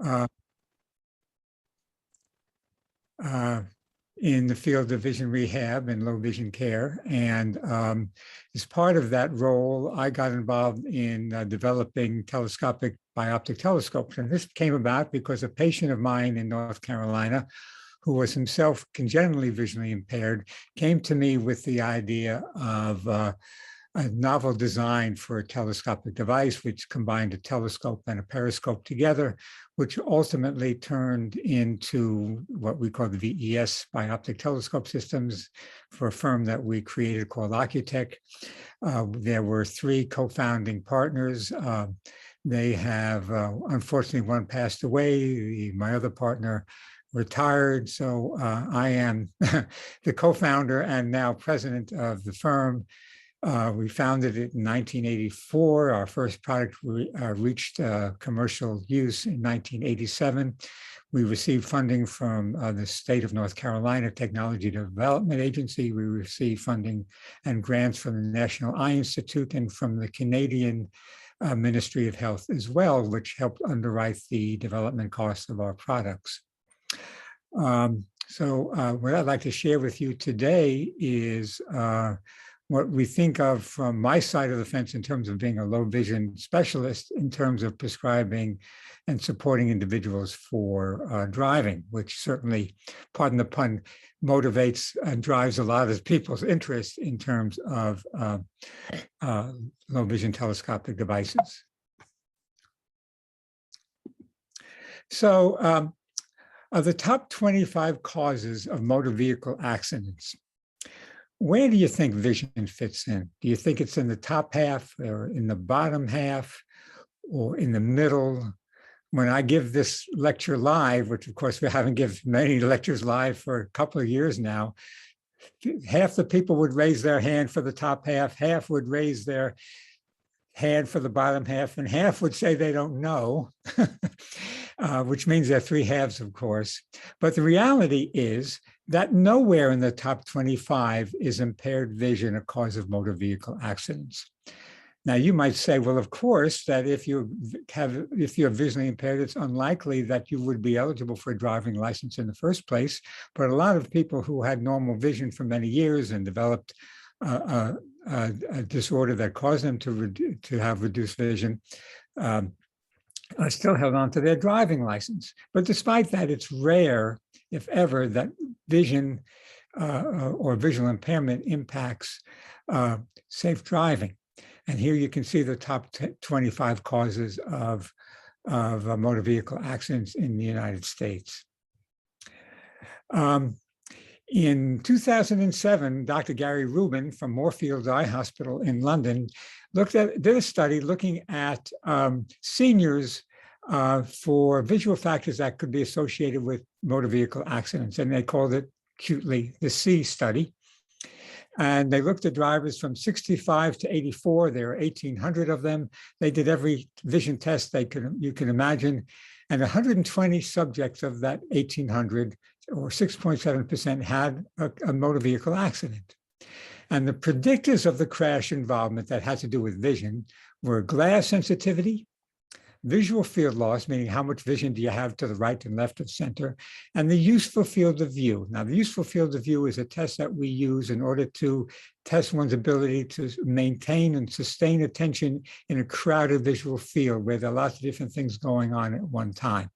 uh, in the field of vision rehab and low vision care. And as part of that role, I got involved in developing telescopic bioptic telescopes. And this came about because a patient of mine in North Carolina, who was himself congenitally visually impaired, came to me with the idea of a novel design for a telescopic device, which combined a telescope and a periscope together, which ultimately turned into what we call the VES, bioptic telescope systems, for a firm that we created called Accutech. There were 3 co-founding partners. They have, unfortunately, one passed away. My other partner retired. So I am the co-founder and now president of the firm. We founded it in 1984. Our first product reached commercial use in 1987. We received funding from the state of North Carolina Technology Development Agency. We received funding and grants from the National Eye Institute and from the Canadian Ministry of Health as well, which helped underwrite the development costs of our products. So what I'd like to share with you today is what we think of from my side of the fence in terms of being a low vision specialist in terms of prescribing and supporting individuals for driving, which certainly, pardon the pun, motivates and drives a lot of people's interest in terms of low vision telescopic devices. So of the top 25 causes of motor vehicle accidents, where do you think vision fits in? Do you think it's in the top half or in the bottom half or in the middle? When I give this lecture live, which of course we haven't given many lectures live for a couple of years now, half the people would raise their hand for the top half would raise their hand for the bottom half, and half would say they don't know, which means there are 3 halves, of course. But the reality is that nowhere in the top 25 is impaired vision a cause of motor vehicle accidents. Now, you might say, well, of course, that if you're visually impaired, it's unlikely that you would be eligible for a driving license in the first place. But a lot of people who had normal vision for many years and developed a disorder that caused them to have reduced vision are still held on to their driving license. But despite that, it's rare, if ever, that vision or visual impairment impacts safe driving. And here you can see the top 25 causes of motor vehicle accidents in the United States. In 2007, Dr. Gary Rubin from Moorfields Eye Hospital in London did a study looking at seniors for visual factors that could be associated with motor vehicle accidents, and they called it cutely the C study. And they looked at drivers from 65 to 84. There are 1,800 of them. They did every vision test you can imagine, and 120 subjects of that 1,800, or 6.7%, had a motor vehicle accident. And the predictors of the crash involvement that had to do with vision were glass sensitivity, visual field loss, meaning how much vision do you have to the right and left of center, and the useful field of view. Now, the useful field of view is a test that we use in order to test one's ability to maintain and sustain attention in a crowded visual field where there are lots of different things going on at one time.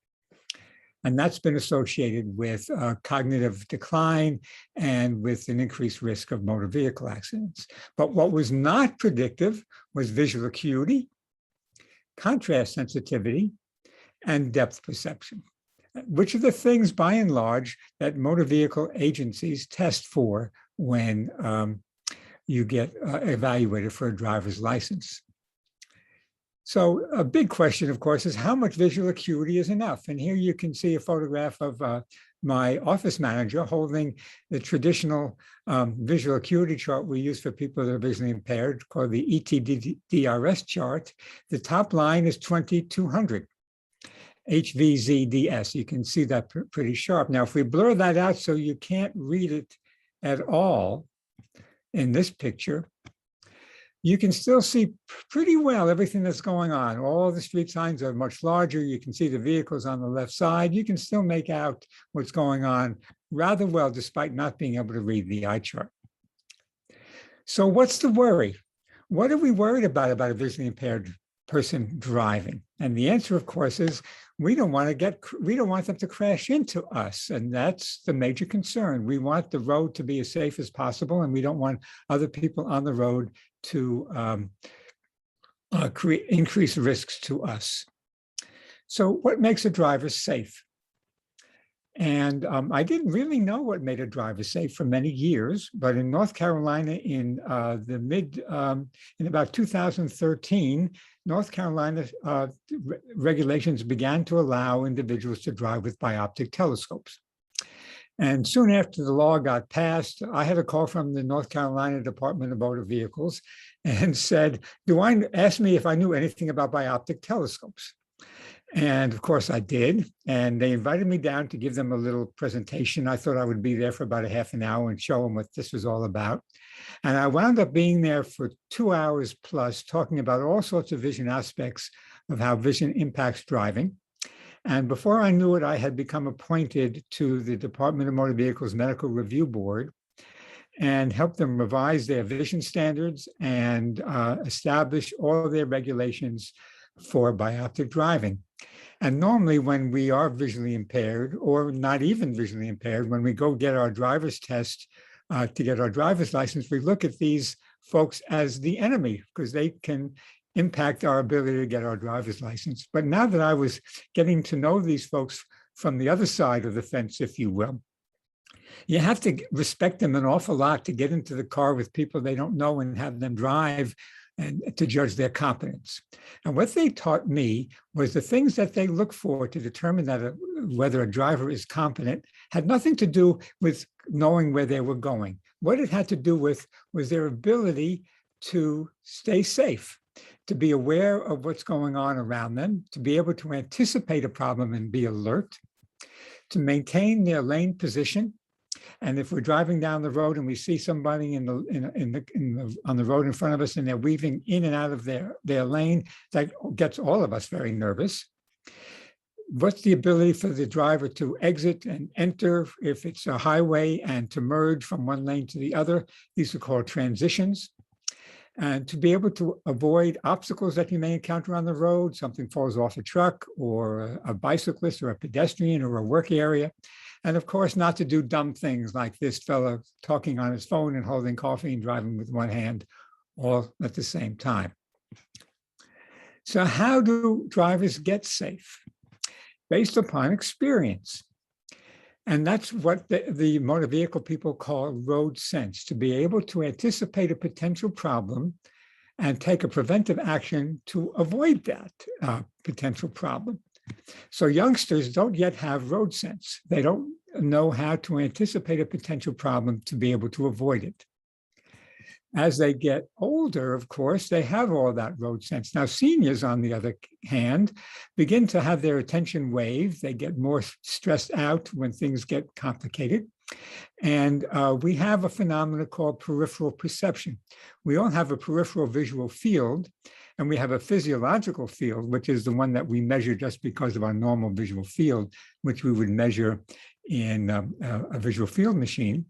And that's been associated with cognitive decline and with an increased risk of motor vehicle accidents. But what was not predictive was visual acuity, contrast sensitivity, and depth perception, which are the things, by and large, that motor vehicle agencies test for when you get evaluated for a driver's license. So a big question, of course, is how much visual acuity is enough? And here you can see a photograph of my office manager holding the traditional visual acuity chart we use for people that are visually impaired, called the ETDRS chart. The top line is 2200, HVZDS. You can see that pretty sharp. Now, if we blur that out so you can't read it at all in this picture, you can still see pretty well everything that's going on. All the street signs are much larger. You can see the vehicles on the left side. You can still make out what's going on rather well, despite not being able to read the eye chart. So what's the worry? What are we worried about a visually impaired person driving? And the answer, of course, is we don't want them to crash into us. And that's the major concern. We want the road to be as safe as possible, and we don't want other people on the road to increase risks to us. So what makes a driver safe? And I didn't really know what made a driver safe for many years, but in North Carolina in about 2013, North Carolina regulations began to allow individuals to drive with bioptic telescopes. And soon after the law got passed, I had a call from the North Carolina Department of Motor Vehicles and said, asked me if I knew anything about bioptic telescopes. And of course I did. And they invited me down to give them a little presentation. I thought I would be there for about a half an hour and show them what this was all about. And I wound up being there for 2 hours plus, talking about all sorts of vision aspects of how vision impacts driving. And before I knew it, I had become appointed to the Department of Motor Vehicles Medical Review Board and helped them revise their vision standards and establish all their regulations for bioptic driving. And normally when we are visually impaired, or not even visually impaired, when we go get our driver's test to get our driver's license, we look at these folks as the enemy because they can impact our ability to get our driver's license. But now that I was getting to know these folks from the other side of the fence, if you will, you have to respect them an awful lot to get into the car with people they don't know and have them drive and to judge their competence. And what they taught me was the things that they look for to determine that whether a driver is competent had nothing to do with knowing where they were going. What it had to do with was their ability to stay safe, to be aware of what's going on around them, to be able to anticipate a problem and be alert, to maintain their lane position. And if we're driving down the road and we see somebody on the road in front of us and they're weaving in and out of their lane, that gets all of us very nervous. What's the ability for the driver to exit and enter if it's a highway and to merge from one lane to the other? These are called transitions. And to be able to avoid obstacles that you may encounter on the road, something falls off a truck or a bicyclist or a pedestrian or a work area. And of course, not to do dumb things like this fellow talking on his phone and holding coffee and driving with one hand all at the same time. So how do drivers get safe? Based upon experience. And that's what the motor vehicle people call road sense, to be able to anticipate a potential problem and take a preventive action to avoid that potential problem. So youngsters don't yet have road sense. They don't know how to anticipate a potential problem to be able to avoid it. As they get older, of course, they have all that road sense. Now, seniors, on the other hand, begin to have their attention wave. They get more stressed out when things get complicated. And we have a phenomenon called peripheral perception. We all have a peripheral visual field, and we have a physiological field, which is the one that we measure just because of our normal visual field, which we would measure in a visual field machine.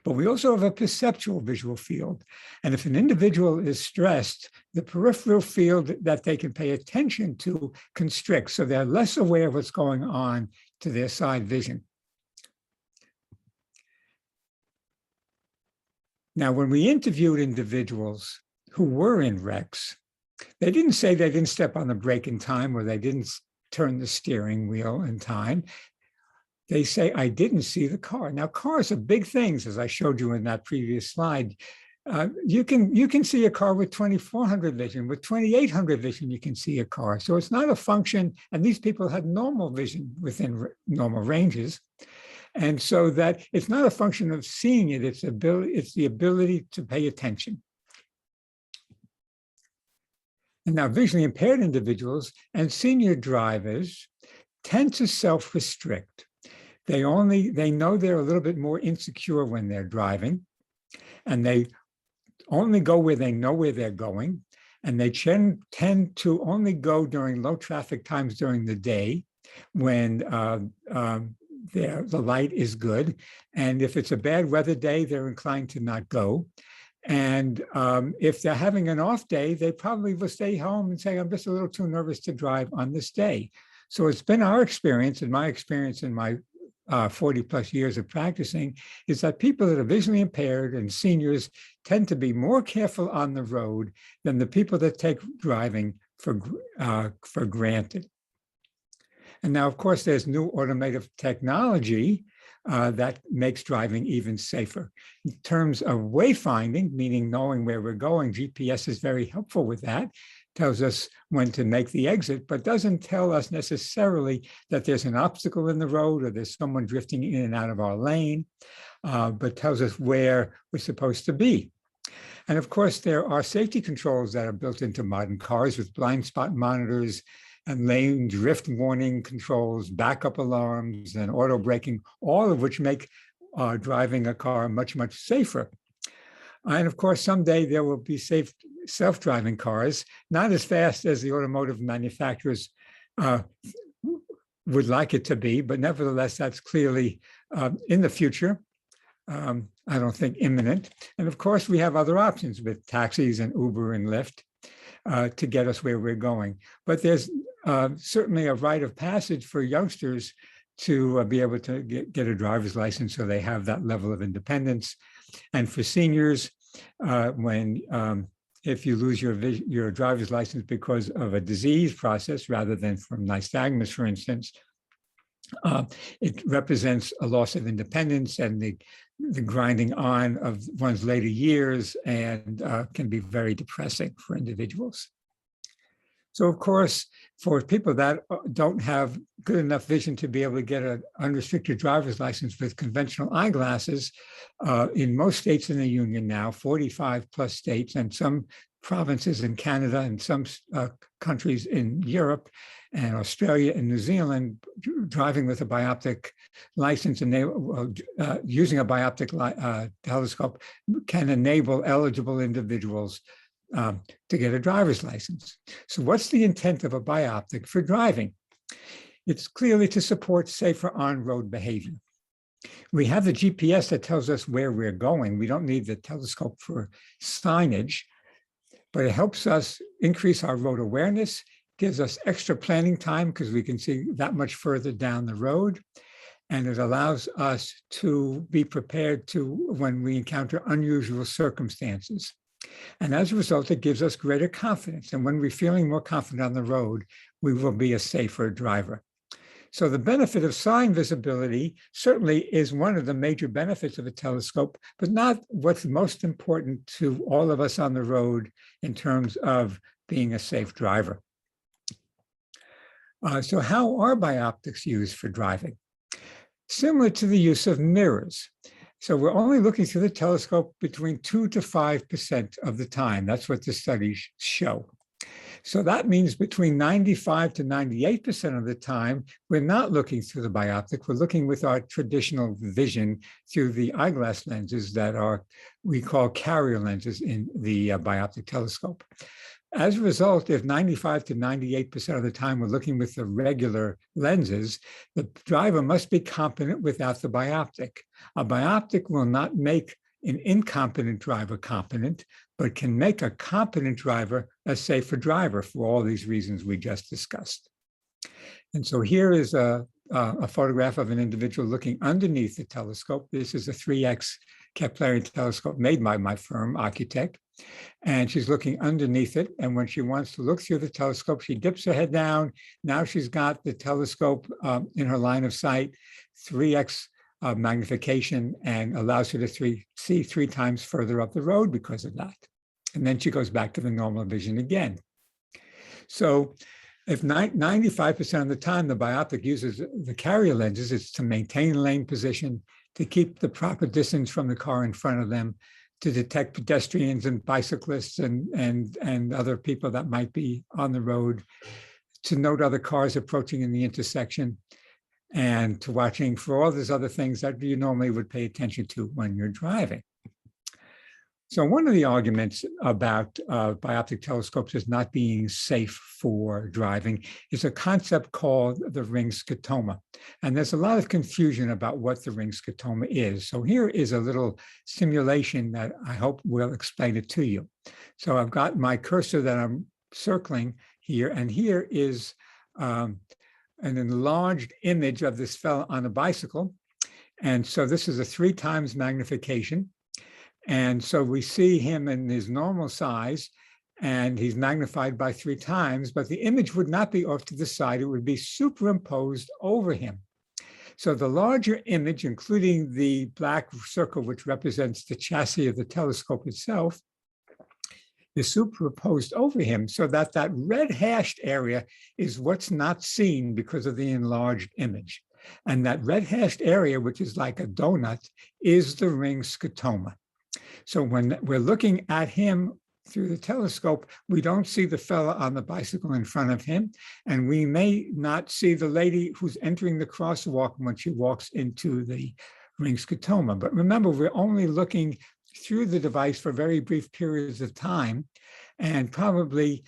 But we also have a perceptual visual field. And if an individual is stressed, the peripheral field that they can pay attention to constricts, so they're less aware of what's going on to their side vision. Now, when we interviewed individuals who were in wrecks, they didn't say they didn't step on the brake in time or they didn't turn the steering wheel in time. They say, I didn't see the car. Now, cars are big things, as I showed you in that previous slide. You can see a car with 2400 vision. With 2800 vision, you can see a car. So it's not a function, and these people had normal vision within normal ranges. And so that it's not a function of seeing it, it's the ability to pay attention. And now visually impaired individuals and senior drivers tend to self-restrict. They know they're a little bit more insecure when they're driving, and they only go where they know where they're going, and they tend to only go during low traffic times during the day when the light is good. And if it's a bad weather day, they're inclined to not go. And if they're having an off day, they probably will stay home and say, I'm just a little too nervous to drive on this day. So it's been our experience, and my experience in my 40 plus years of practicing, is that people that are visually impaired and seniors tend to be more careful on the road than the people that take driving for granted. And now, of course, there's new automotive technology that makes driving even safer. In terms of wayfinding, meaning knowing where we're going, GPS is very helpful with that. Tells us when to make the exit, but doesn't tell us necessarily that there's an obstacle in the road or there's someone drifting in and out of our lane, but tells us where we're supposed to be. And of course, there are safety controls that are built into modern cars with blind spot monitors and lane drift warning controls, backup alarms, and auto braking, all of which make driving a car much, much safer. And of course, someday there will be safe self-driving cars, not as fast as the automotive manufacturers would like it to be, but nevertheless, that's clearly in the future. I don't think imminent. And of course, we have other options with taxis and Uber and Lyft to get us where we're going. But there's certainly a rite of passage for youngsters to be able to get a driver's license so they have that level of independence. And for seniors, if you lose your driver's license because of a disease process rather than from nystagmus, for instance, it represents a loss of independence and the grinding on of one's later years, and can be very depressing for individuals. So of course, for people that don't have good enough vision to be able to get an unrestricted driver's license with conventional eyeglasses, in most states in the Union now, 45 plus states, and some provinces in Canada and some countries in Europe and Australia and New Zealand, driving with a bioptic license, using a bioptic telescope can enable eligible individuals to get a driver's license. So what's the intent of a bioptic for driving? It's clearly to support safer on-road behavior. We have the GPS that tells us where we're going. We don't need the telescope for signage, but it helps us increase our road awareness, gives us extra planning time because we can see that much further down the road. And it allows us to be prepared when we encounter unusual circumstances. And as a result, it gives us greater confidence. And when we're feeling more confident on the road, we will be a safer driver. So the benefit of sign visibility certainly is one of the major benefits of a telescope, but not what's most important to all of us on the road in terms of being a safe driver. So how are bioptics used for driving? Similar to the use of mirrors. So we're only looking through the telescope between 2 to 5% of the time. That's what the studies show. So that means between 95 to 98% of the time, we're not looking through the bioptic. We're looking with our traditional vision through the eyeglass lenses that we call carrier lenses in the bioptic telescope. As a result, if 95 to 98% of the time we're looking with the regular lenses, the driver must be competent without the bioptic. A bioptic will not make an incompetent driver competent, but can make a competent driver a safer driver for all these reasons we just discussed. And so here is a photograph of an individual looking underneath the telescope. This is a 3X Keplerian telescope made by my firm, Architect. And she's looking underneath it. And when she wants to look through the telescope, she dips her head down. Now she's got the telescope in her line of sight, 3X magnification, and allows her to see 3 times further up the road because of that. And then she goes back to the normal vision again. So if 95% of the time the bioptic uses the carrier lenses, it's to maintain lane position, to keep the proper distance from the car in front of them, to detect pedestrians and bicyclists and other people that might be on the road, to note other cars approaching in the intersection, and to watching for all these other things that you normally would pay attention to when you're driving. So one of the arguments about bioptic telescopes as not being safe for driving is a concept called the ring scotoma. And there's a lot of confusion about what the ring scotoma is. So here is a little simulation that I hope will explain it to you. So I've got my cursor that I'm circling here, and here is an enlarged image of this fellow on a bicycle. And so this is a 3 times magnification. And so we see him in his normal size, and he's magnified by 3 times, but the image would not be off to the side. It would be superimposed over him. So the larger image, including the black circle, which represents the chassis of the telescope itself, is superimposed over him, so that that red hashed area is what's not seen because of the enlarged image. And that red hashed area, which is like a donut, is the ring scotoma. So when we're looking at him through the telescope, we don't see the fella on the bicycle in front of him, and we may not see the lady who's entering the crosswalk when she walks into the ring scotoma. But remember, we're only looking through the device for very brief periods of time, and probably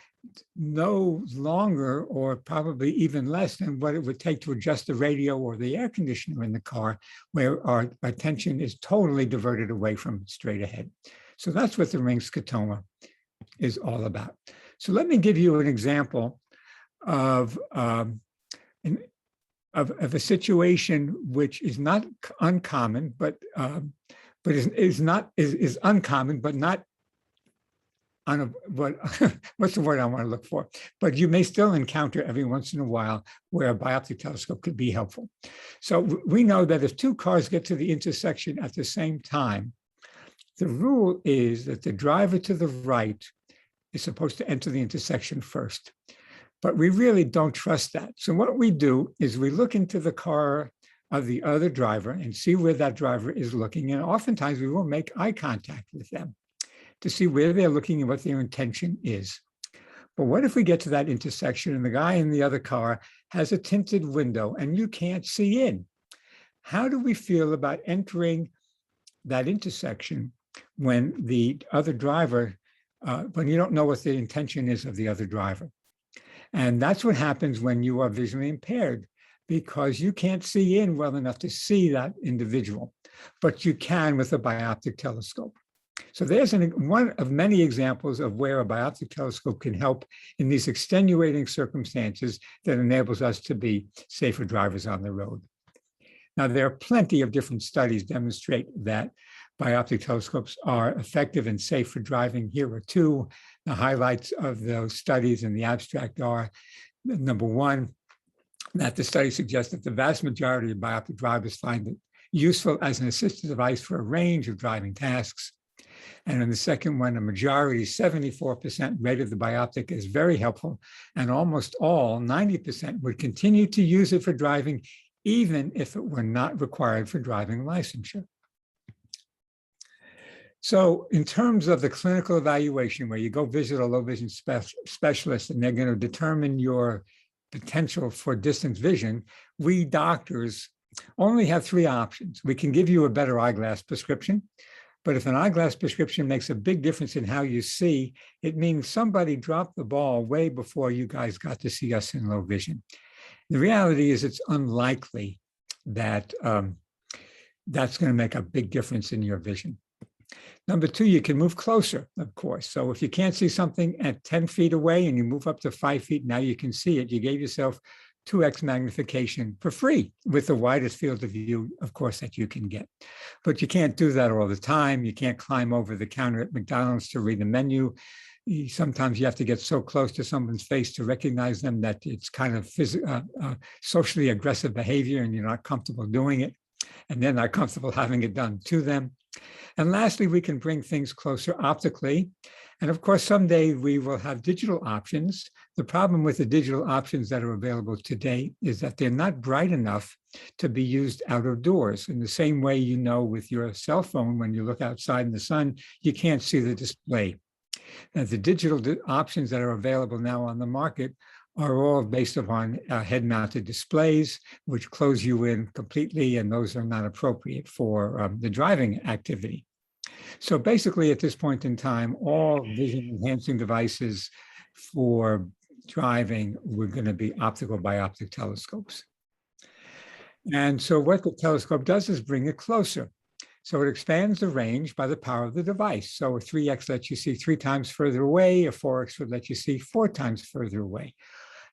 no longer, or probably even less than what it would take to adjust the radio or the air conditioner in the car, where our attention is totally diverted away from straight ahead. So that's what the ring scotoma is all about. So let me give you an example of a situation which is not uncommon, but is uncommon, but not on what's the word I want to look for? But you may still encounter every once in a while where a bioptic telescope could be helpful. So we know that if 2 cars get to the intersection at the same time, the rule is that the driver to the right is supposed to enter the intersection first. But we really don't trust that. So what we do is we look into the car of the other driver and see where that driver is looking. And oftentimes we will make eye contact with them to see where they're looking and what their intention is. But what if we get to that intersection and the guy in the other car has a tinted window and you can't see in? How do we feel about entering that intersection when the other driver, when you don't know what the intention is of the other driver? And that's what happens when you are visually impaired, because you can't see in well enough to see that individual, but you can with a bioptic telescope. So there's one of many examples of where a bioptic telescope can help in these extenuating circumstances that enables us to be safer drivers on the road. Now, there are plenty of different studies demonstrate that bioptic telescopes are effective and safe for driving. Here are 2. The highlights of those studies in the abstract are, number 1, that the study suggests that the vast majority of bioptic drivers find it useful as an assistive device for a range of driving tasks. And in the second one, a majority, 74%, rated the bioptic as very helpful, and almost all, 90%, would continue to use it for driving, even if it were not required for driving licensure. So in terms of the clinical evaluation, where you go visit a low vision specialist and they're going to determine your potential for distance vision, we doctors only have 3 options. We can give you a better eyeglass prescription, but if an eyeglass prescription makes a big difference in how you see, it means somebody dropped the ball way before you guys got to see us in low vision. The reality is it's unlikely that that's going to make a big difference in your vision. Number 2, you can move closer, of course. So if you can't see something at 10 feet away and you move up to 5 feet, now you can see it. You gave yourself 2x magnification for free with the widest field of view, of course, that you can get. But you can't do that all the time. You can't climb over the counter at McDonald's to read the menu. Sometimes you have to get so close to someone's face to recognize them that it's kind of socially aggressive behavior and you're not comfortable doing it. And they're not comfortable having it done to them. And lastly, we can bring things closer optically. And of course, someday we will have digital options. The problem with the digital options that are available today is that they're not bright enough to be used out of doors. In the same way, you know, with your cell phone, when you look outside in the sun, you can't see the display. And the digital options that are available now on the market are all based upon head-mounted displays, which close you in completely, and those are not appropriate for the driving activity. So basically, at this point in time, all vision-enhancing devices for driving were going to be optical bioptic telescopes. And so what the telescope does is bring it closer. So it expands the range by the power of the device. So a 3x lets you see 3 times further away, a 4x would let you see 4 times further away,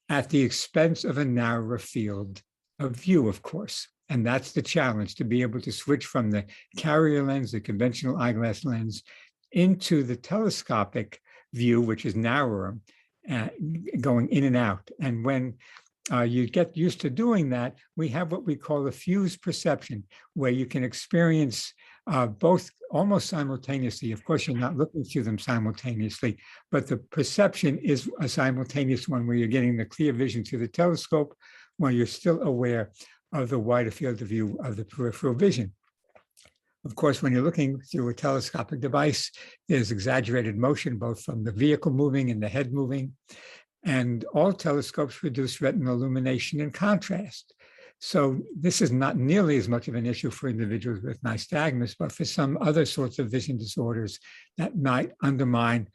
at the expense of a narrower field of view, of course. And that's the challenge, to be able to switch from the carrier lens, the conventional eyeglass lens, into the telescopic view, which is narrower, going in and out. And when you get used to doing that, we have what we call a fused perception, where you can experience both almost simultaneously. Of course, you're not looking through them simultaneously, but the perception is a simultaneous one where you're getting the clear vision through the telescope while you're still aware of the wider field of view of the peripheral vision. Of course, when you're looking through a telescopic device, there's exaggerated motion, both from the vehicle moving and the head moving. And all telescopes reduce retinal illumination and contrast. So this is not nearly as much of an issue for individuals with nystagmus, but for some other sorts of vision disorders that might undermine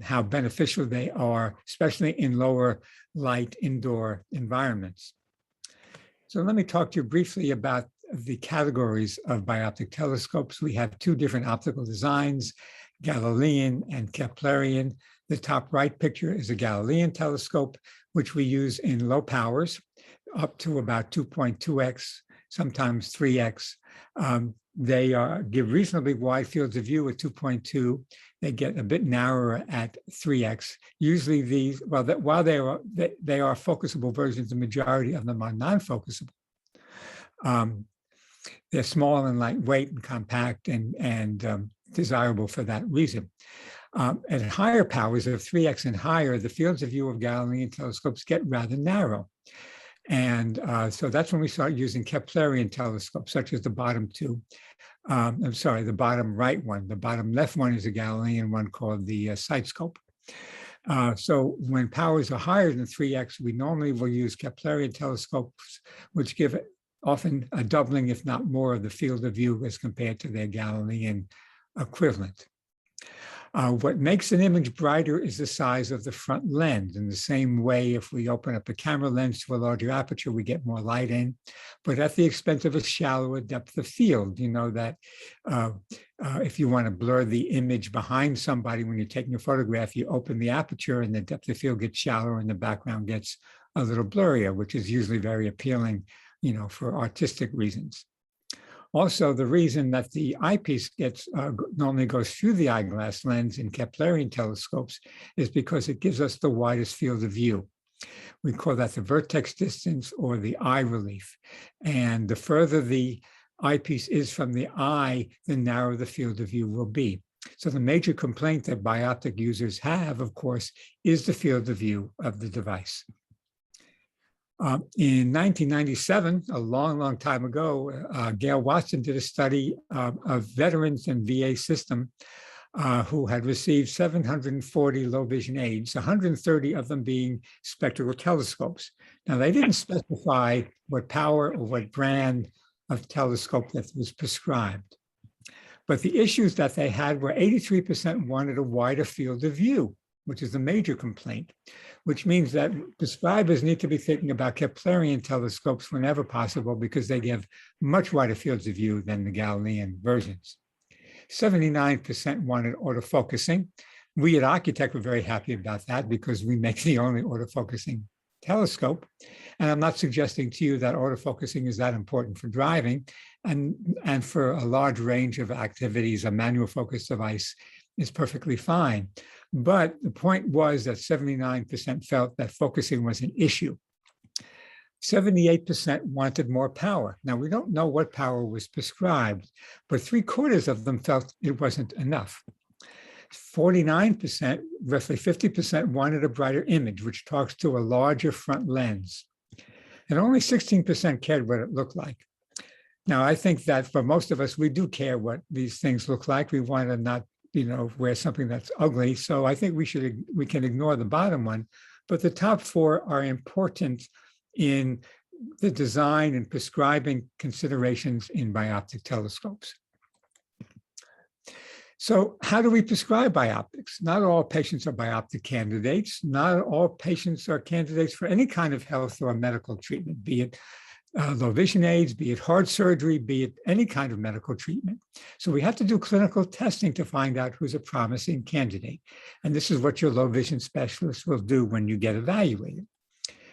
how beneficial they are, especially in lower light indoor environments. So let me talk to you briefly about the categories of bioptic telescopes. We have 2 different optical designs, Galilean and Keplerian. The top right picture is a Galilean telescope, which we use in low powers, up to about 2.2x, sometimes 3x. They give reasonably wide fields of view at 2.2. They get a bit narrower at 3x. Usually these, while they are focusable versions, the majority of them are non-focusable. They're small and lightweight and compact and desirable for that reason. At higher powers of 3x and higher, the fields of view of Galilean telescopes get rather narrow. And so that's when we start using Keplerian telescopes, such as the bottom 2. I'm sorry, the bottom right one. The bottom left one is a Galilean one called the sight scope. So when powers are higher than 3x, we normally will use Keplerian telescopes, which give often a doubling, if not more, of the field of view as compared to their Galilean equivalent. What makes an image brighter is the size of the front lens. In the same way, if we open up a camera lens to a larger aperture, we get more light in, but at the expense of a shallower depth of field. You know that if you want to blur the image behind somebody when you're taking a photograph, you open the aperture and the depth of field gets shallower and the background gets a little blurrier, which is usually very appealing, you know, for artistic reasons. Also, the reason that the eyepiece normally goes through the eyeglass lens in Keplerian telescopes is because it gives us the widest field of view. We call that the vertex distance or the eye relief. And the further the eyepiece is from the eye, the narrower the field of view will be. So the major complaint that bioptic users have, of course, is the field of view of the device. In 1997, a long, long time ago, Gail Watson did a study of veterans in VA system who had received 740 low vision aids, 130 of them being spectral telescopes. Now, they didn't specify what power or what brand of telescope that was prescribed. But the issues that they had were 83% wanted a wider field of view, which is the major complaint, which means that prescribers need to be thinking about Keplerian telescopes whenever possible because they give much wider fields of view than the Galilean versions. 79% wanted autofocusing. We at Architect were very happy about that because we make the only autofocusing telescope. And I'm not suggesting to you that autofocusing is that important for driving. And for a large range of activities, a manual focus device is perfectly fine. But the point was that 79% felt that focusing was an issue. 78% wanted more power. Now, we don't know what power was prescribed, but 3/4 of them felt it wasn't enough. 49%, roughly 50%, wanted a brighter image, which talks to a larger front lens. And only 16% cared what it looked like. Now, I think that for most of us, we do care what these things look like. We want to not, you know, wear something that's ugly. So I think we can ignore the bottom one, but the top 4 are important in the design and prescribing considerations in bioptic telescopes. So how do we prescribe bioptics? Not all patients are bioptic candidates. Not all patients are candidates for any kind of health or medical treatment, be it low vision aids, be it heart surgery, be it any kind of medical treatment. So we have to do clinical testing to find out who's a promising candidate. And this is what your low vision specialist will do when you get evaluated.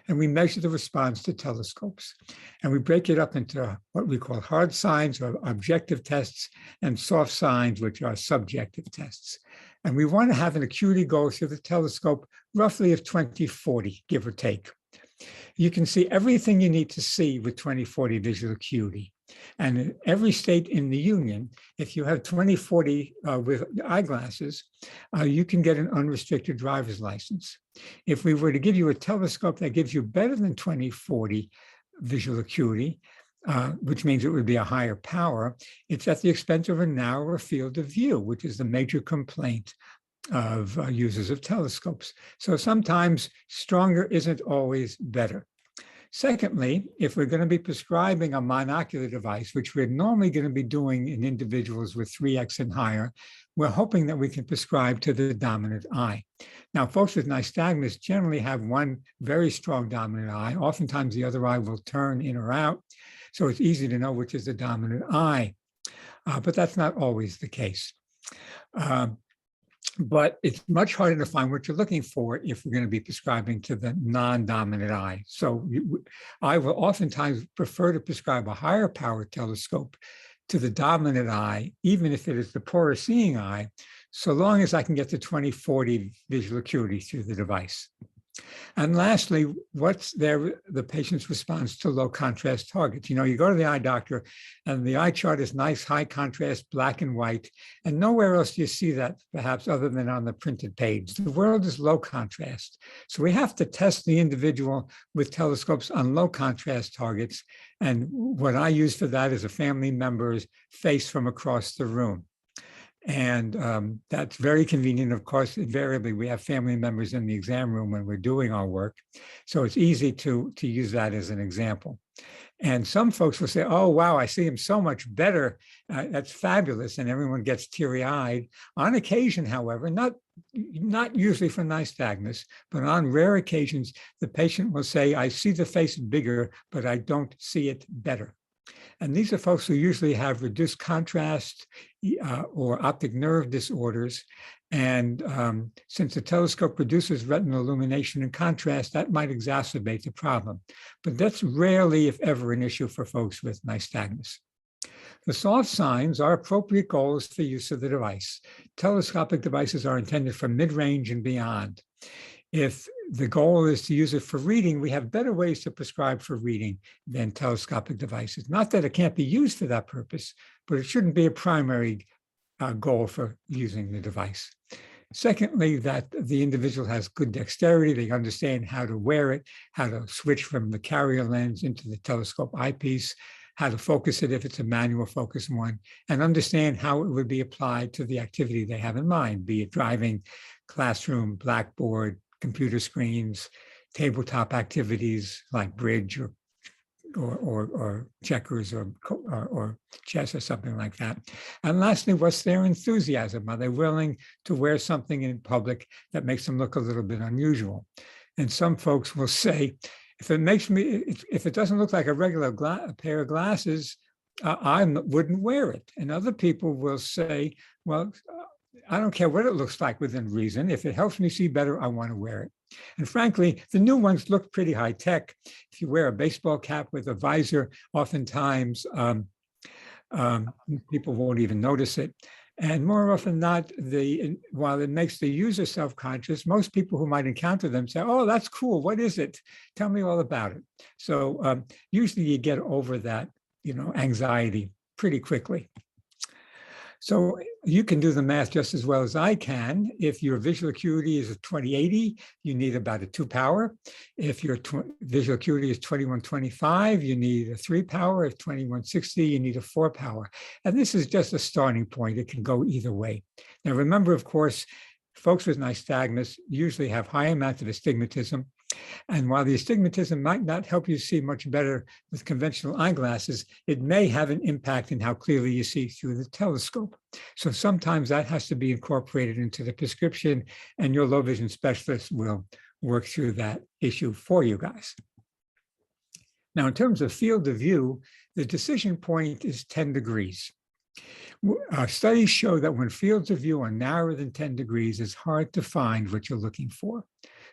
And we measure the response to telescopes. And we break it up into what we call hard signs or objective tests and soft signs, which are subjective tests. And we want to have an acuity goal through the telescope roughly of 20/40, give or take. You can see everything you need to see with 20/40 visual acuity. And in every state in the union, if you have 20/40 with eyeglasses, you can get an unrestricted driver's license. If we were to give you a telescope that gives you better than 20/40 visual acuity, which means it would be a higher power, it's at the expense of a narrower field of view, which is the major complaint of users of telescopes. So sometimes stronger isn't always better. Secondly, if we're going to be prescribing a monocular device, which we're normally going to be doing in individuals with 3x and higher, we're hoping that we can prescribe to the dominant eye. Now, folks with nystagmus generally have one very strong dominant eye. Oftentimes, the other eye will turn in or out, so it's easy to know which is the dominant eye. But that's not always the case. But it's much harder to find what you're looking for if we're going to be prescribing to the non-dominant eye. So I will oftentimes prefer to prescribe a higher power telescope to the dominant eye, even if it is the poorer seeing eye, so long as I can get the 20/40 visual acuity through the device. And lastly, what's the patient's response to low contrast targets? You know, you go to the eye doctor and the eye chart is nice, high contrast, black and white, and nowhere else do you see that perhaps other than on the printed page. The world is low contrast. So we have to test the individual with telescopes on low contrast targets. And what I use for that is a family member's face from across the room. And that's very convenient. Of course, invariably, we have family members in the exam room when we're doing our work. So it's easy to use that as an example. And some folks will say, oh, wow, I see him so much better. That's fabulous. And everyone gets teary-eyed. On occasion, however, not usually for nystagmus, but on rare occasions, the patient will say, I see the face bigger, but I don't see it better. And these are folks who usually have reduced contrast or optic nerve disorders. And since the telescope produces retinal illumination and contrast, that might exacerbate the problem. But that's rarely, if ever, an issue for folks with nystagmus. The soft signs are appropriate goals for use of the device. Telescopic devices are intended for mid-range and beyond. If the goal is to use it for reading, we have better ways to prescribe for reading than telescopic devices. Not that it can't be used for that purpose, but it shouldn't be a primary goal for using the device. Secondly, that the individual has good dexterity. They understand how to wear it, how to switch from the carrier lens into the telescope eyepiece, how to focus it if it's a manual focus one, and understand how it would be applied to the activity they have in mind, be it driving, classroom, blackboard, computer screens, tabletop activities like bridge or checkers or chess or something like that. And lastly, what's their enthusiasm? Are they willing to wear something in public that makes them look a little bit unusual? And some folks will say, if it doesn't look like a regular pair of glasses, I wouldn't wear it. And other people will say, well, I don't care what it looks like within reason. If it helps me see better, I want to wear it. And frankly, the new ones look pretty high tech. If you wear a baseball cap with a visor, oftentimes people won't even notice it. And more often than not, while it makes the user self-conscious, most people who might encounter them say, oh, that's cool. What is it? Tell me all about it. So usually you get over that, anxiety pretty quickly. So you can do the math just as well as I can. If your visual acuity is a 20/80, you need about a 2 power. If your visual acuity is 21/25, you need a 3 power. If 21/60, you need a 4 power. And this is just a starting point. It can go either way. Now, remember, of course, folks with nystagmus usually have high amounts of astigmatism. And while the astigmatism might not help you see much better with conventional eyeglasses, it may have an impact in how clearly you see through the telescope. So sometimes that has to be incorporated into the prescription, and your low vision specialist will work through that issue for you guys. Now, in terms of field of view, the decision point is 10 degrees. Studies show that when fields of view are narrower than 10 degrees, it's hard to find what you're looking for.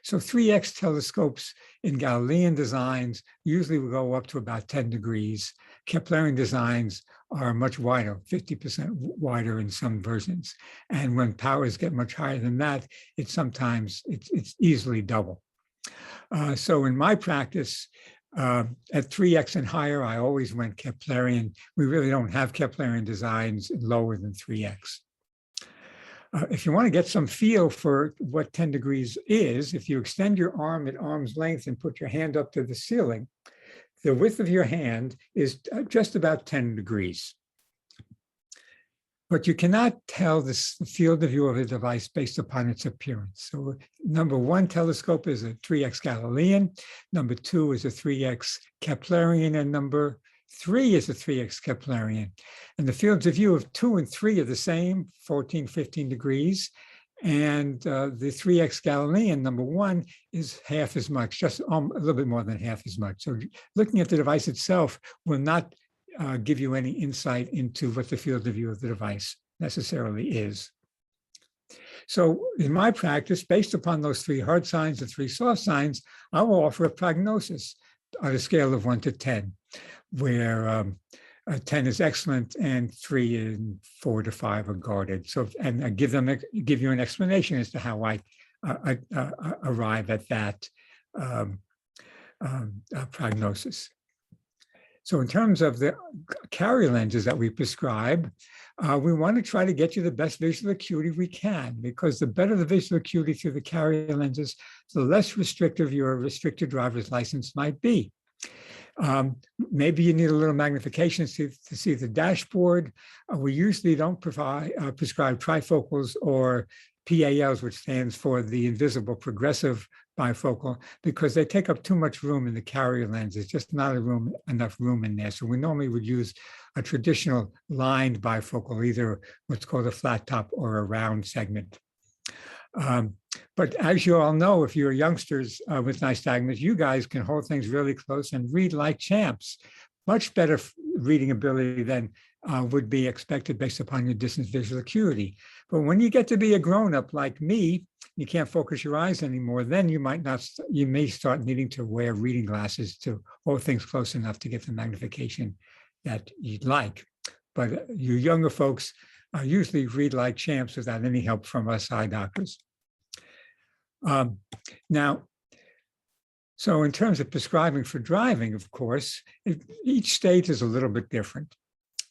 So 3X telescopes in Galilean designs usually will go up to about 10 degrees. Keplerian designs are much wider, 50% wider in some versions. And when powers get much higher than that, it's easily double. So in my practice, at 3X and higher, I always went Keplerian. We really don't have Keplerian designs lower than 3X. If you want to get some feel for what 10 degrees is, if you extend your arm at arm's length and put your hand up to the ceiling, the width of your hand is just about 10 degrees. But you cannot tell the field of view of a device based upon its appearance. So number one telescope is a 3X Galilean, number two is a 3X Keplerian, and number three is a 3X Keplerian. And the fields of view of 2 and 3 are the same, 14, 15 degrees. And the 3X Galilean, number one, is half as much, just a little bit more than half as much. So looking at the device itself will not give you any insight into what the field of view of the device necessarily is. So in my practice, based upon those 3 hard signs and 3 soft signs, I will offer a prognosis on a scale of 1 to 10, where 10 is excellent and 3 and 4 to 5 are guarded. So, and I give you an explanation as to how I arrive at that prognosis. So in terms of the carrier lenses that we prescribe, we want to try to get you the best visual acuity we can, because the better the visual acuity through the carrier lenses, the less restrictive your restricted driver's license might be. Maybe you need a little magnification to see the dashboard. We usually don't prescribe trifocals or PALs, which stands for the invisible progressive bifocal, because they take up too much room in the carrier lens. There's just not enough room in there. So we normally would use a traditional lined bifocal, either what's called a flat top or a round segment. But as you all know, if you're youngsters with nystagmus, you guys can hold things really close and read like champs. Much better reading ability than would be expected based upon your distance visual acuity. But when you get to be a grown-up like me, you can't focus your eyes anymore, then you may start needing to wear reading glasses to hold things close enough to get the magnification that you'd like. But you younger folks usually read like champs without any help from us eye doctors. Now, so in terms of prescribing for driving, of course, each state is a little bit different.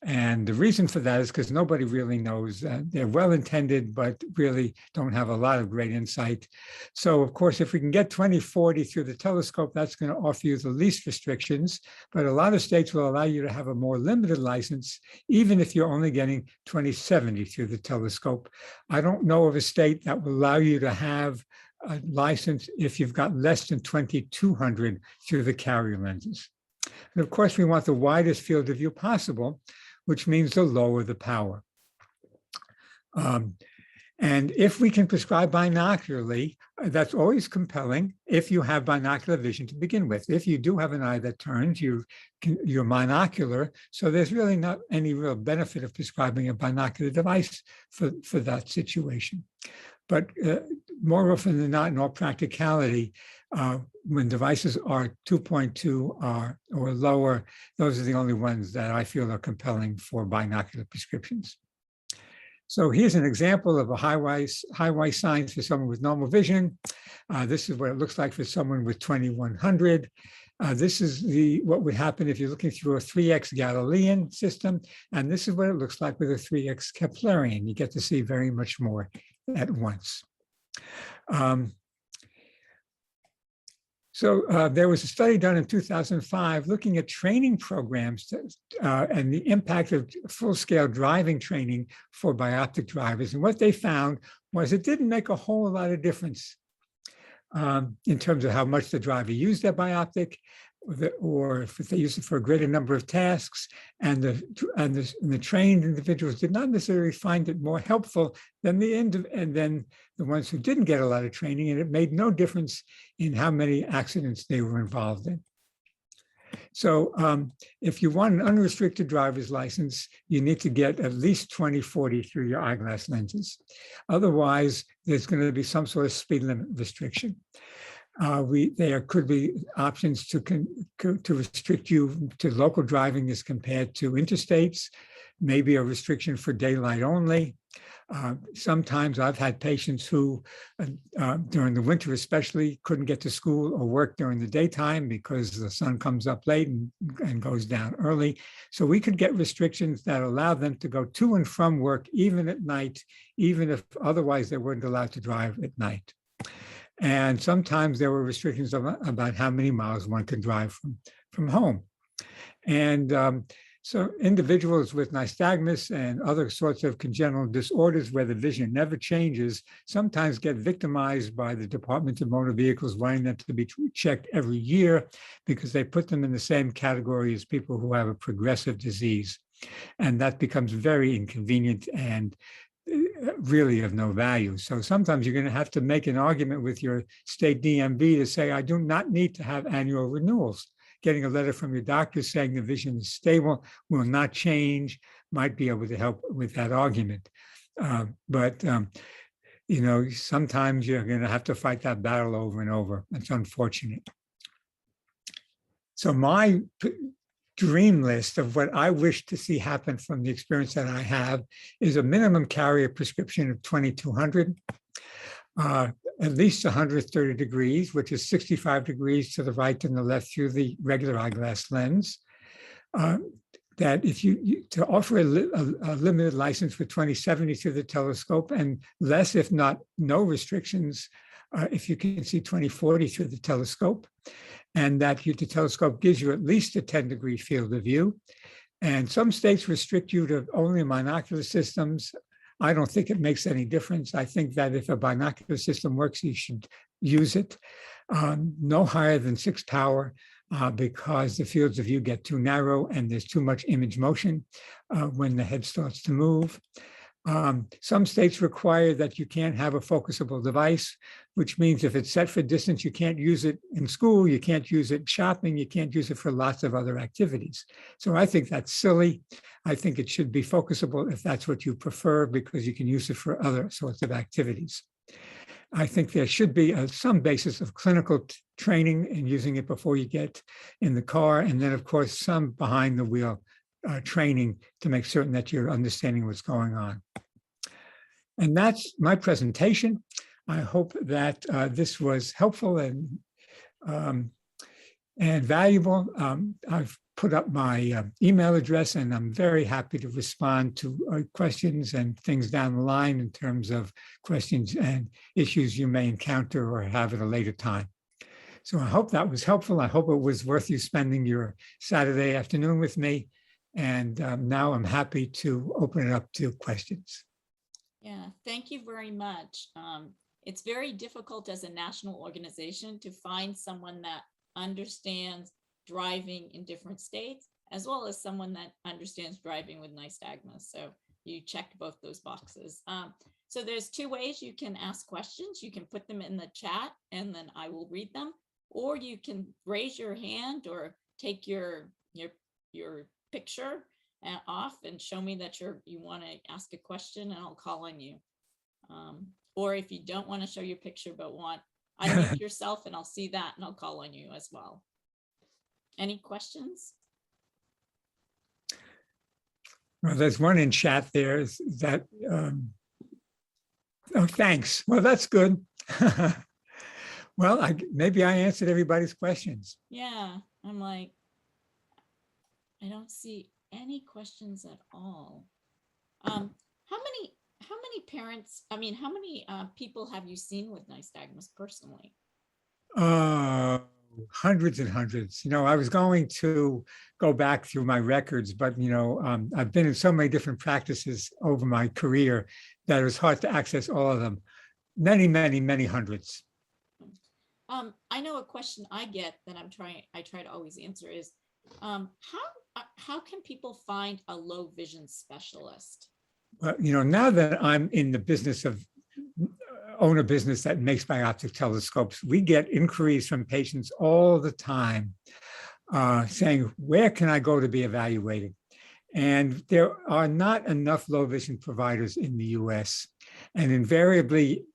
And the reason for that is because nobody really knows. They're well-intended, but really don't have a lot of great insight. So of course, if we can get 20/40 through the telescope, that's going to offer you the least restrictions. But a lot of states will allow you to have a more limited license, even if you're only getting 20/70 through the telescope. I don't know of a state that will allow you to have a license if you've got less than 2200 through the carrier lenses. And of course, we want the widest field of view possible, which means the lower the power. And if we can prescribe binocularly, that's always compelling if you have binocular vision to begin with. If you do have an eye that turns, you're monocular, so there's really not any real benefit of prescribing a binocular device for that situation. But more often than not, in all practicality, when devices are 2.2 or lower, those are the only ones that I feel are compelling for binocular prescriptions. So here's an example of a high-wise signs for someone with normal vision. This is what it looks like for someone with 2100. This is what would happen if you're looking through a 3X Galilean system, and this is what it looks like with a 3X Keplerian. You get to see very much more at once. So there was a study done in 2005 looking at training programs and the impact of full-scale driving training for bioptic drivers. And what they found was it didn't make a whole lot of difference. in terms of how much the driver used their bioptic, or if they used it for a greater number of tasks, and the trained individuals did not necessarily find it more helpful than the ones who didn't get a lot of training, and it made no difference in how many accidents they were involved in. So if you want an unrestricted driver's license, you need to get at least 20/40 through your eyeglass lenses. Otherwise, there's going to be some sort of speed limit restriction. There could be options to restrict you to local driving as compared to interstates, maybe a restriction for daylight only. Sometimes I've had patients who, during the winter especially, couldn't get to school or work during the daytime because the sun comes up late and goes down early. So we could get restrictions that allow them to go to and from work even at night, even if otherwise they weren't allowed to drive at night. And sometimes there were restrictions about how many miles one could drive from home. And so individuals with nystagmus and other sorts of congenital disorders where the vision never changes sometimes get victimized by the Department of Motor Vehicles, wanting them to be checked every year because they put them in the same category as people who have a progressive disease. And that becomes very inconvenient and really of no value. So sometimes you're going to have to make an argument with your state DMV to say, I do not need to have annual renewals. Getting a letter from your doctor saying the vision is stable, will not change, might be able to help with that argument. But you know, sometimes you're going to have to fight that battle over and over. It's unfortunate. So my dream list of what I wish to see happen from the experience that I have is a minimum carrier prescription of 2200. At least 130 degrees, which is 65 degrees to the right and the left through the regular eyeglass lens. That if to offer a limited license for 20/70 through the telescope, and less, if not no restrictions, if you can see 20/40 through the telescope, and that the telescope gives you at least a 10-degree field of view. And some states restrict you to only monocular systems. I don't think it makes any difference. I think that if a binocular system works, you should use it. No higher than 6 power because the fields of view get too narrow and there's too much image motion when the head starts to move. Some states require that you can't have a focusable device, which means if it's set for distance, you can't use it in school, you can't use it shopping, you can't use it for lots of other activities. So I think that's silly. I think it should be focusable if that's what you prefer, because you can use it for other sorts of activities. I think there should be some basis of clinical training in using it before you get in the car. And then, of course, some behind the wheel training to make certain that you're understanding what's going on. And that's my presentation. I hope that this was helpful and valuable. I've put up my email address, and I'm very happy to respond to questions and things down the line in terms of questions and issues you may encounter or have at a later time. So I hope that was helpful. I hope it was worth you spending your Saturday afternoon with me. And now I'm happy to open it up to questions. Yeah, thank you very much. It's very difficult as a national organization to find someone that understands driving in different states, as well as someone that understands driving with nystagmus. So you checked both those boxes. So there's 2 ways you can ask questions. You can put them in the chat and then I will read them, or you can raise your hand or take your picture off and show me that you want to ask a question, and I'll call on you. Or if you don't want to show your picture but want, unmute yourself and I'll see that and I'll call on you as well. Any questions? Well, there's one in chat there that, oh, thanks. Well, that's good. Well, maybe I answered everybody's questions. Yeah, I'm like, I don't see any questions at all. How many parents, how many people have you seen with nystagmus personally? Hundreds and hundreds. You know, I was going to go back through my records, but, you know, I've been in so many different practices over my career that it was hard to access all of them. Many, many, many hundreds. I know a question I get that I try to always answer is, how can people find a low vision specialist? Well, now that I'm in the business of own a business that makes bioptic telescopes, we get inquiries from patients all the time saying, where can I go to be evaluated? And there are not enough low vision providers in the US. And invariably,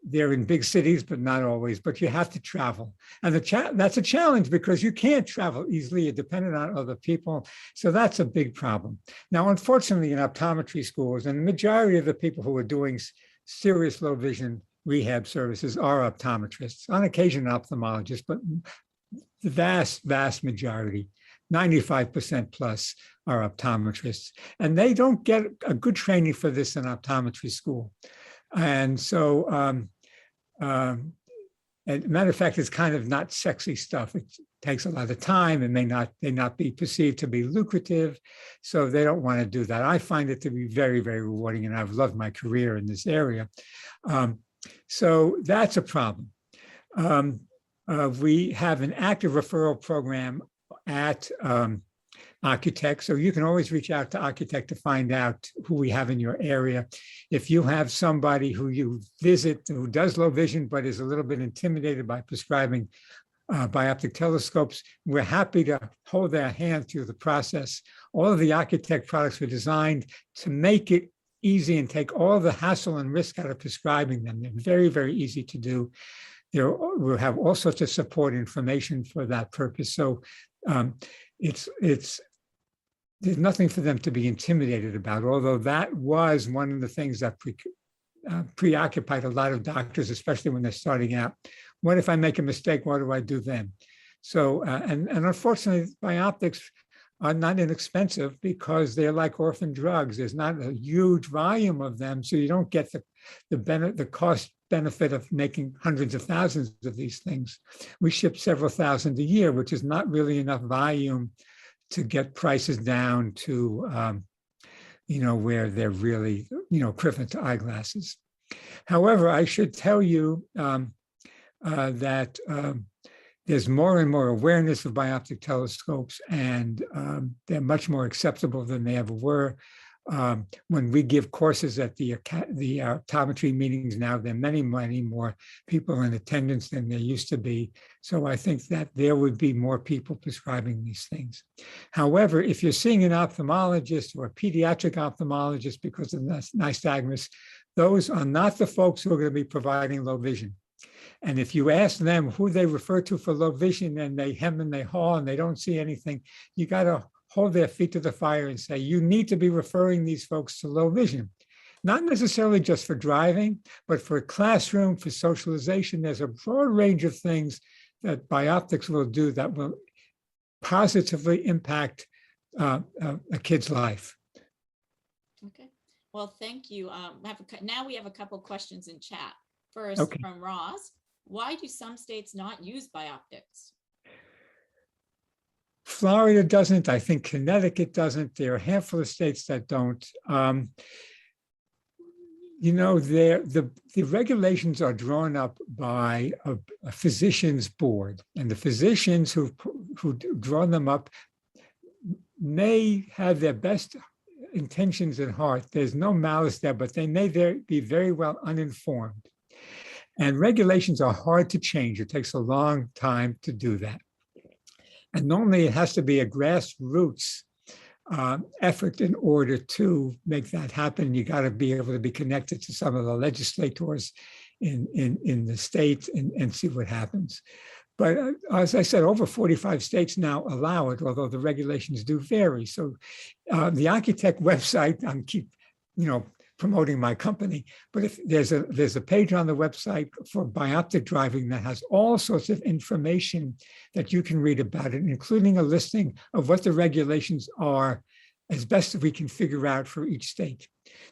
they're in big cities, but not always, but you have to travel. And that's a challenge because you can't travel easily. You're dependent on other people. So that's a big problem. Now, unfortunately, in optometry schools, and the majority of the people who are doing serious low vision rehab services are optometrists, on occasion ophthalmologists, but the vast majority, 95% plus, are optometrists. And they don't get a good training for this in optometry school. And so, and matter of fact, it's kind of not sexy stuff. It takes a lot of time and may not be perceived to be lucrative. So they don't want to do that. I find it to be very, very rewarding, and I've loved my career in this area. So that's a problem. We have an active referral program at Architect. So you can always reach out to Architect to find out who we have in your area. If you have somebody who you visit who does low vision, but is a little bit intimidated by prescribing bioptic telescopes, we're happy to hold their hand through the process. All of the Architect products were designed to make it easy and take all the hassle and risk out of prescribing them. They're very, very easy to do. We'll have all sorts of support information for that purpose. So there's nothing for them to be intimidated about, although that was one of the things that preoccupied a lot of doctors, especially when they're starting out. What if I make a mistake? What do I do then? So, and unfortunately, bioptics are not inexpensive because they're like orphan drugs. There's not a huge volume of them, so you don't get the cost benefit of making hundreds of thousands of these things. We ship several thousand a year, which is not really enough volume to get prices down to, where they're really, equivalent to eyeglasses. However, I should tell you that there's more and more awareness of bioptic telescopes, and they're much more acceptable than they ever were. When we give courses at the optometry meetings now, there are many, many more people in attendance than there used to be. So I think that there would be more people prescribing these things. However, if you're seeing an ophthalmologist or a pediatric ophthalmologist because of nystagmus, those are not the folks who are going to be providing low vision. And if you ask them who they refer to for low vision and they hem and they haw and they don't see anything, you got to hold their feet to the fire and say, you need to be referring these folks to low vision. Not necessarily just for driving, but for classroom, for socialization. There's a broad range of things that bioptics will do that will positively impact a kid's life. Okay, well, thank you. Now we have a couple questions in chat. First, okay, from Ross, why do some states not use bioptics? Florida doesn't. I think Connecticut doesn't. There are a handful of states that don't. The regulations are drawn up by a physician's board, and the physicians who draw them up may have their best intentions at heart. There's no malice there, but they may be very well uninformed. And regulations are hard to change. It takes a long time to do that. And normally it has to be a grassroots effort in order to make that happen. You got to be able to be connected to some of the legislators in the state and see what happens. But as I said, over 45 states now allow it, although the regulations do vary. So the Architect website, I keep, promoting my company, but if there's a page on the website for bioptic driving that has all sorts of information that you can read about it, including a listing of what the regulations are as best as we can figure out for each state.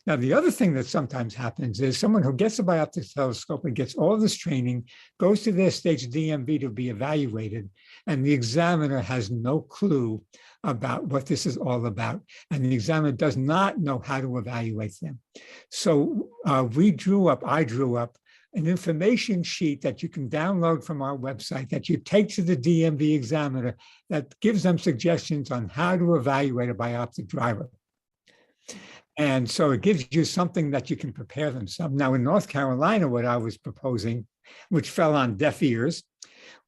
Now, the other thing that sometimes happens is someone who gets a bioptic telescope and gets all this training, goes to their state's DMV to be evaluated, and the examiner has no clue about what this is all about. And the examiner does not know how to evaluate them. So I drew up an information sheet that you can download from our website that you take to the DMV examiner that gives them suggestions on how to evaluate a bioptic driver. And so it gives you something that you can prepare themselves. Now, in North Carolina, what I was proposing, which fell on deaf ears,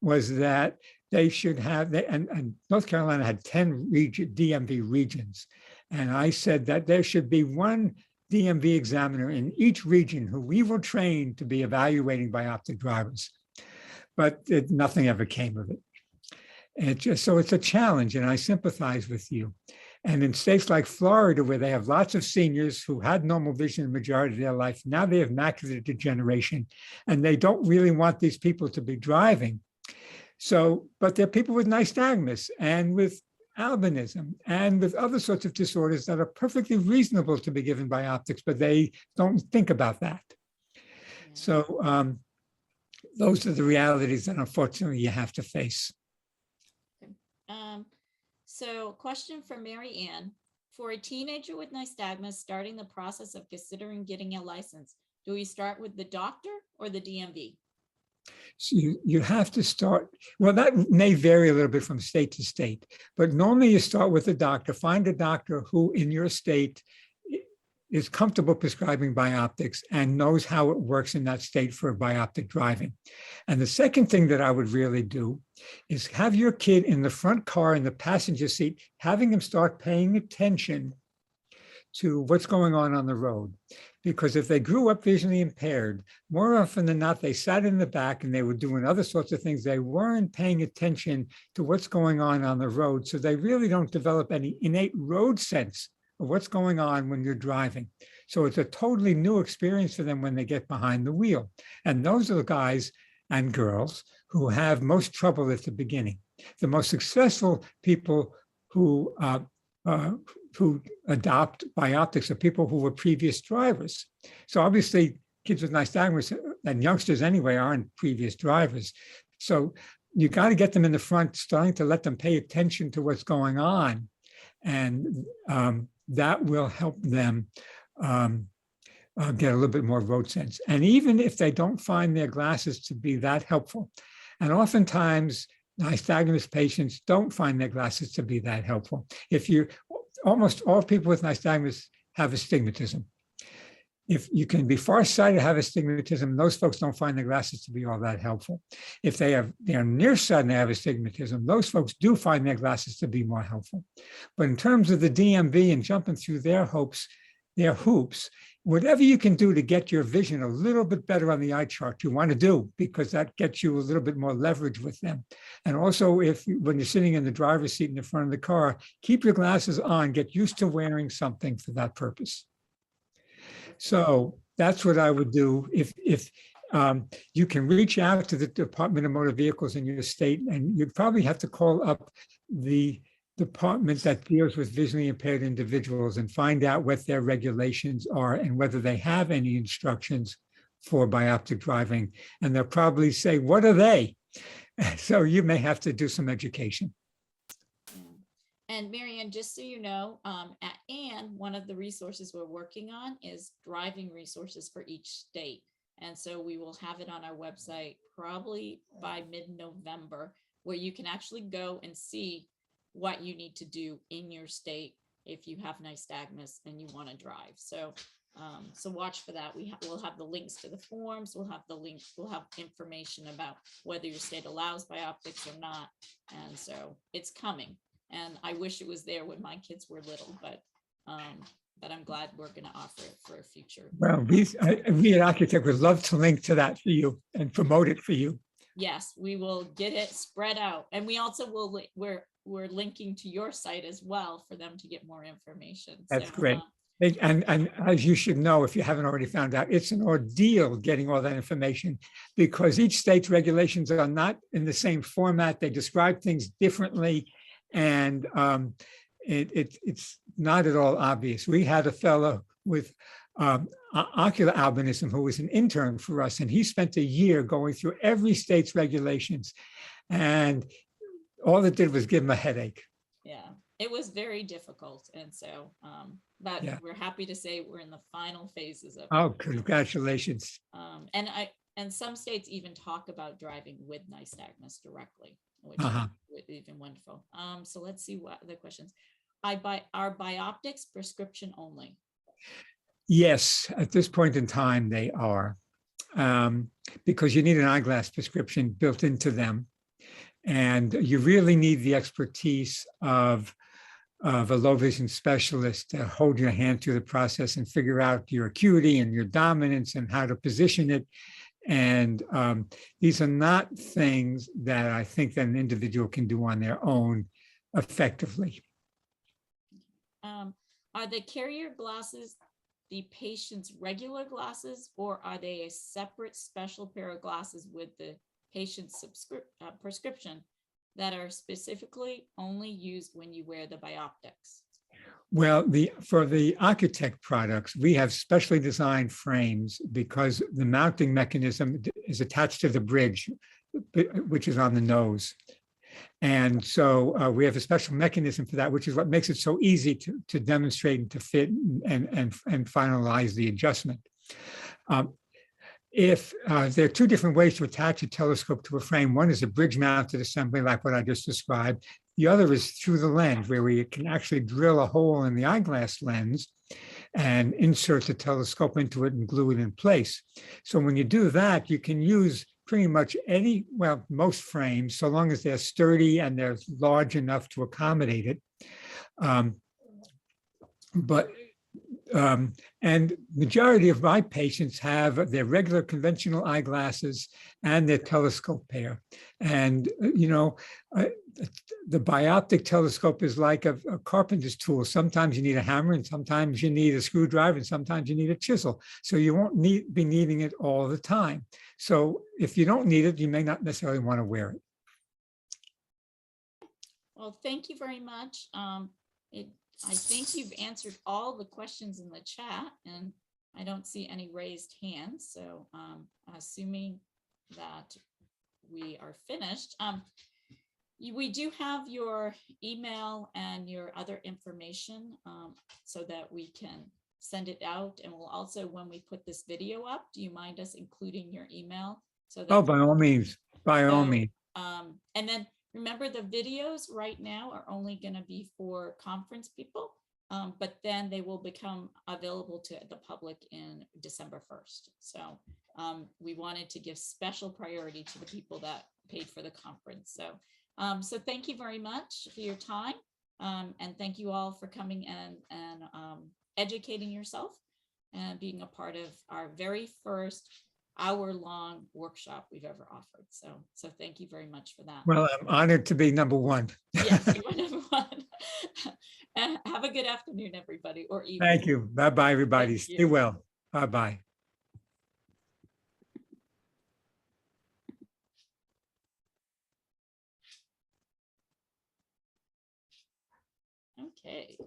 was that they should have, and North Carolina had 10 DMV regions. And I said that there should be one DMV examiner in each region who we will train to be evaluating bioptic drivers. But nothing ever came of it. So it's a challenge, and I sympathize with you. And in states like Florida, where they have lots of seniors who had normal vision the majority of their life, now they have macular degeneration, and they don't really want these people to be driving. So, but they're people with nystagmus and with albinism and with other sorts of disorders that are perfectly reasonable to be given bioptics, but they don't think about that. So those are the realities that unfortunately you have to face. So question from Mary Ann. For a teenager with nystagmus starting the process of considering getting a license, do we start with the doctor or the DMV? So you have to start, well, that may vary a little bit from state to state, but normally you start with a doctor, find a doctor who in your state is comfortable prescribing bioptics and knows how it works in that state for bioptic driving. And the second thing that I would really do is have your kid in the front car in the passenger seat, having him start paying attention to what's going on the road. Because if they grew up visually impaired, more often than not, they sat in the back and they were doing other sorts of things. They weren't paying attention to what's going on the road. So they really don't develop any innate road sense of what's going on when you're driving. So it's a totally new experience for them when they get behind the wheel. And those are the guys and girls who have most trouble at the beginning. The most successful people who adopt bioptics are people who were previous drivers. So obviously kids with nystagmus and youngsters anyway aren't previous drivers. So you got to get them in the front, starting to let them pay attention to what's going on. And that will help them get a little bit more road sense. And even if they don't find their glasses to be that helpful, and oftentimes nystagmus patients don't find their glasses to be that helpful. Almost all people with nystagmus have astigmatism. If you can be farsighted, have astigmatism, those folks don't find their glasses to be all that helpful. If they're nearsighted and they have astigmatism, those folks do find their glasses to be more helpful. But in terms of the DMV and jumping through their hoops, whatever you can do to get your vision a little bit better on the eye chart, you want to do, because that gets you a little bit more leverage with them. And also, when you're sitting in the driver's seat in the front of the car, keep your glasses on, get used to wearing something for that purpose. So that's what I would do. If you can reach out to the Department of Motor Vehicles in your state, and you'd probably have to call up the department that deals with visually impaired individuals and find out what their regulations are and whether they have any instructions for bioptic driving. And they'll probably say, what are they? So you may have to do some education. And Marianne, just so you know, at AND, one of the resources we're working on is driving resources for each state. And so we will have it on our website probably by mid-November, where you can actually go and see what you need to do in your state if you have nystagmus and you want to drive. So watch for that. We'll have the links to the forms. We'll have information about whether your state allows bioptics or not. And so it's coming. And I wish it was there when my kids were little, but I'm glad we're going to offer it for a future. Well, we at Architect would love to link to that for you and promote it for you. Yes, we will get it spread out. And we also will, we're linking to your site as well for them to get more information. That's great. And as you should know, if you haven't already found out, it's an ordeal getting all that information, because each state's regulations are not in the same format. They describe things differently. And it's not at all obvious. We had a fellow with ocular albinism who was an intern for us, and he spent a year going through every state's regulations, and all it did was give him a headache. Yeah, it was very difficult. And so, but we're happy to say we're in the final phases of it. Oh, congratulations. And And some states even talk about driving with nystagmus directly, which Uh-huh. is even wonderful. So let's see what the questions. Are bioptics prescription only? Yes, at this point in time, they are, because you need an eyeglass prescription built into them. And you really need the expertise of a low vision specialist to hold your hand through the process and figure out your acuity and your dominance and how to position it. And these are not things that I think that an individual can do on their own effectively. Are the carrier glasses the patient's regular glasses, or are they a separate special pair of glasses with the patient's prescription that are specifically only used when you wear the bioptics? Well, for the Architect products, we have specially designed frames because the mounting mechanism is attached to the bridge, which is on the nose. And so we have a special mechanism for that, which is what makes it so easy to demonstrate and to fit and finalize the adjustment. If there are two different ways to attach a telescope to a frame, one is a bridge mounted assembly like what I just described. The other is through the lens, where we can actually drill a hole in the eyeglass lens and insert the telescope into it and glue it in place. So when you do that, you can use pretty much most frames, so long as they're sturdy and they're large enough to accommodate it. And majority of my patients have their regular conventional eyeglasses and their telescope pair. And, the bioptic telescope is like a carpenter's tool. Sometimes you need a hammer and sometimes you need a screwdriver and sometimes you need a chisel. So you won't be needing it all the time. So if you don't need it, you may not necessarily want to wear it. Well, thank you very much. I think you've answered all the questions in the chat, and I don't see any raised hands. So assuming that we are finished, we do have your email and your other information so that we can send it out. And we'll also, when we put this video up, do you mind us including your email? So that by all means, by all means. And then remember, the videos right now are only going to be for conference people, but then they will become available to the public in December 1st. So we wanted to give special priority to the people that paid for the conference. So thank you very much for your time. And thank you all for coming and educating yourself and being a part of our very first hour-long workshop we've ever offered. So thank you very much for that. Well, I'm honored to be number one. Yes, you are number one. Have a good afternoon, everybody, or evening. Thank you. Bye-bye, everybody. Stay well. Bye-bye. Okay.